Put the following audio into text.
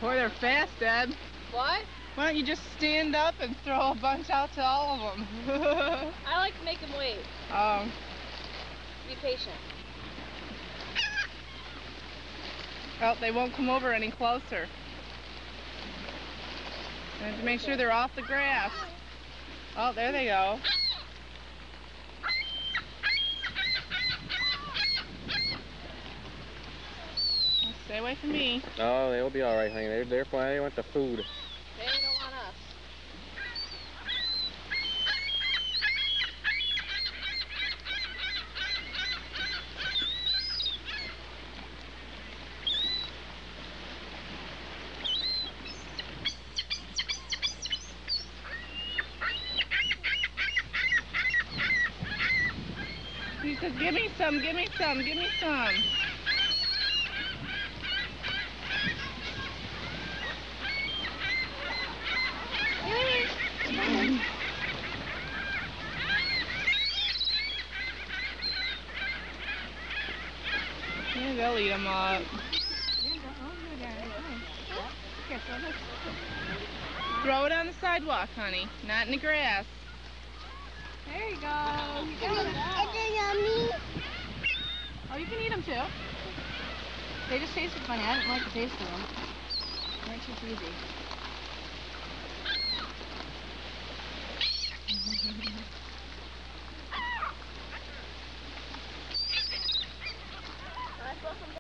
Boy, they're fast, Deb. What? Why don't you just stand up and throw a bunch out to all of them? I like to make them wait. Be patient. Well, they won't come over any closer. I have to make sure they're off the grass. Oh, there they go. Stay away from me. Oh, they'll be all right, honey. They're fine. They want the food. They don't want us. He says, give me some, give me some, give me some. Yeah, they'll eat them up. Throw it on the sidewalk, honey, not in the grass. There you go. Is it yummy? Oh, you can eat them too. They just tasted funny. I didn't like the taste of them. They weren't too cheesy.